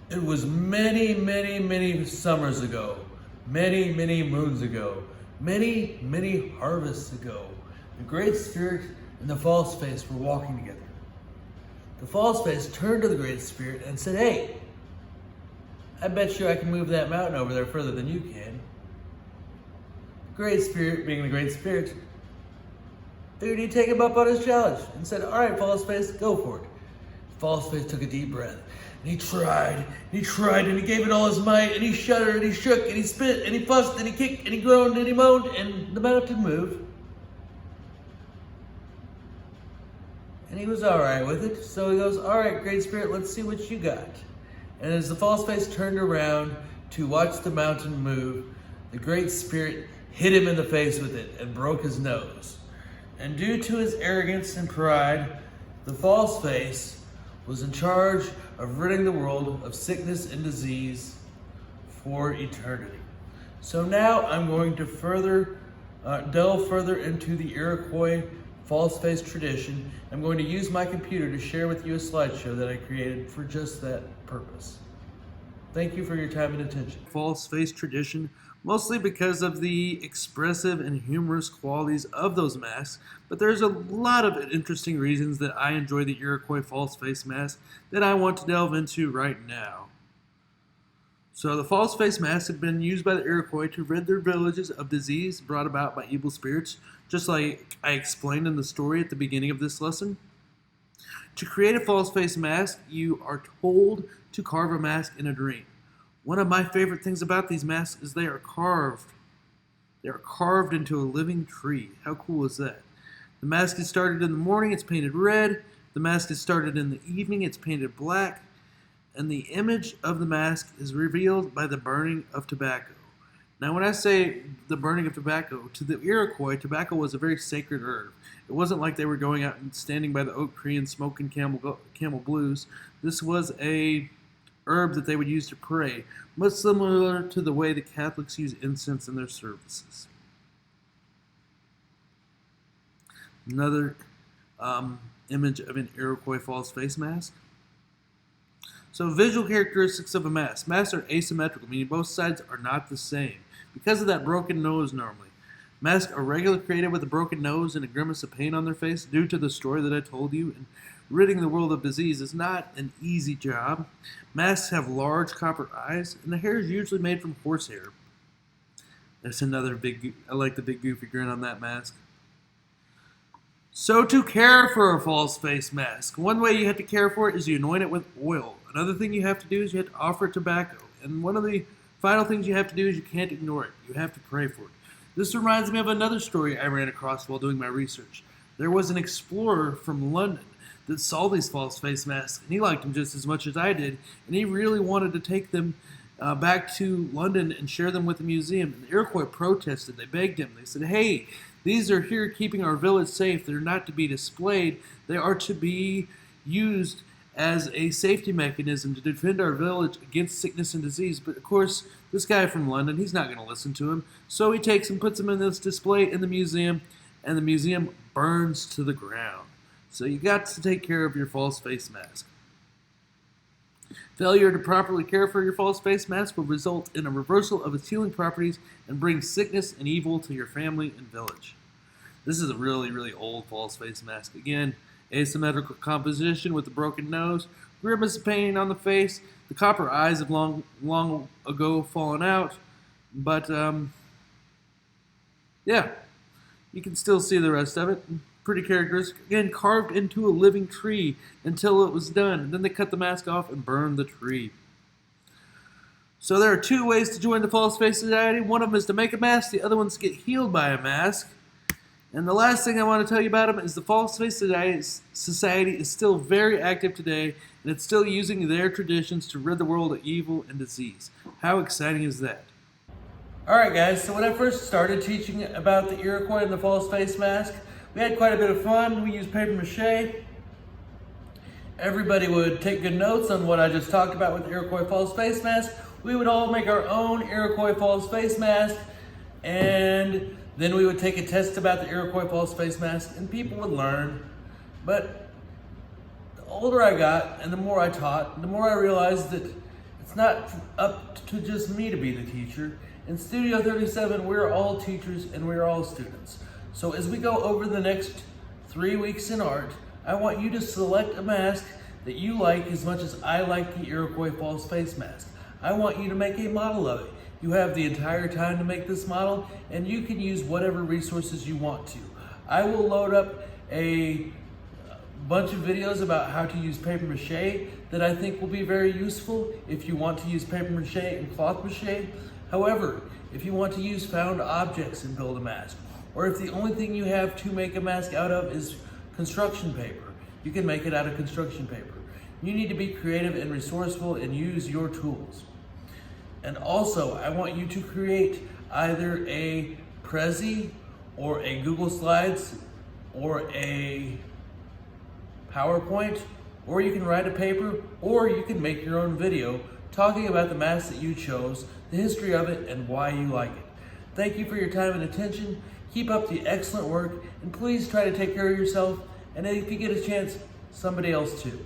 It was many, many, many summers ago, many, many moons ago, many, many harvests ago. The Great Spirit and the False Face were walking together. The False Face turned to the Great Spirit and said, "Hey, I bet you I can move that mountain over there further than you can." Great Spirit, being the Great Spirit, figured he'd take him up on his challenge and said, "All right, False Face, go for it." False Face took a deep breath, and he tried, and he gave it all his might, and he shuddered, and he shook, and he spit, and he fussed, and he kicked, and he groaned, and he moaned, and the mountain moved. And he was all right with it, so he goes, "All right, Great Spirit, let's see what you got." And as the False Face turned around to watch the mountain move, the Great Spirit hit him in the face with it and broke his nose. And due to his arrogance and pride, the False Face was in charge of ridding the world of sickness and disease for eternity. So now I'm going to delve further into the Iroquois False Face tradition. I'm going to use my computer to share with you a slideshow that I created for just that purpose. Thank you for your time and attention. False Face tradition, mostly because of the expressive and humorous qualities of those masks, but there's a lot of interesting reasons that I enjoy the Iroquois False Face mask that I want to delve into right now. So the False Face masks have been used by the Iroquois to rid their villages of disease brought about by evil spirits, just like I explained in the story at the beginning of this lesson. To create a false face mask, you are told to carve a mask in a dream. One of my favorite things about these masks is they are carved. They are carved into a living tree. How cool is that? The mask is started in the morning, it's painted red. The mask is started in the evening, it's painted black. And the image of the mask is revealed by the burning of tobacco. Now, when I say the burning of tobacco, to the Iroquois, tobacco was a very sacred herb. It wasn't like they were going out and standing by the oak tree and smoking Camel Blues. This was a herb that they would use to pray, much similar to the way the Catholics use incense in their services. Another image of an Iroquois false face mask. So visual characteristics of a mask. Masks are asymmetrical, meaning both sides are not the same. Because of that broken nose normally. Masks are regularly created with a broken nose and a grimace of pain on their face due to the story that I told you. And ridding the world of disease is not an easy job. Masks have large copper eyes, and the hair is usually made from horsehair. That's another I like the big goofy grin on that mask. So to care for a false face mask, one way you have to care for it is you anoint it with oil. Another thing you have to do is you have to offer tobacco. And one of the final things you have to do is you can't ignore it. You have to pray for it. This reminds me of another story I ran across while doing my research. There was an explorer from London that saw these false face masks, and he liked them just as much as I did, and he really wanted to take them back to London and share them with the museum. And the Iroquois protested. They begged him. They said, "Hey, these are here keeping our village safe. They're not to be displayed. They are to be used as a safety mechanism to defend our village against sickness and disease." But of course, this guy from London, he's not going to listen to him. So he takes and puts them in this display in the museum, and the museum burns to the ground. So you got to take care of your false face mask. Failure to properly care for your false face mask will result in a reversal of its healing properties and bring sickness and evil to your family and village. This is a really, really old false face mask. Again, asymmetrical composition with a broken nose, grimace of pain on the face, the copper eyes have long ago fallen out, but yeah, you can still see the rest of it. Pretty characteristic. Again, carved into a living tree until it was done. And then they cut the mask off and burned the tree. So there are two ways to join the False Face Society. One of them is to make a mask. The other one's to get healed by a mask. And the last thing I want to tell you about them is the False Face Society is still very active today, and it's still using their traditions to rid the world of evil and disease. How exciting is that? Alright guys, so when I first started teaching about the Iroquois and the false face mask, we had quite a bit of fun. We used paper mache. Everybody would take good notes on what I just talked about with the Iroquois false face mask. We would all make our own Iroquois false face mask, and then we would take a test about the Iroquois false face mask, and people would learn. But the older I got and the more I taught, the more I realized that It's not up to just me to be the teacher. In Studio 37, we're all teachers and we're all students. So as we go over the next 3 weeks in art, I want you to select a mask that you like as much as I like the Iroquois false face mask. I want you to make a model of it. You have the entire time to make this model, and you can use whatever resources you want to. I will load up a bunch of videos about how to use paper mache that I think will be very useful if you want to use paper mache and cloth mache. However, if you want to use found objects and build a mask, or if the only thing you have to make a mask out of is construction paper, you can make it out of construction paper. You need to be creative and resourceful and use your tools. And also, I want you to create either a Prezi or a Google Slides or a PowerPoint, or you can write a paper, or you can make your own video talking about the mask that you chose, the history of it, and why you like it. Thank you for your time and attention. Keep up the excellent work, and please try to take care of yourself, and if you get a chance, somebody else too.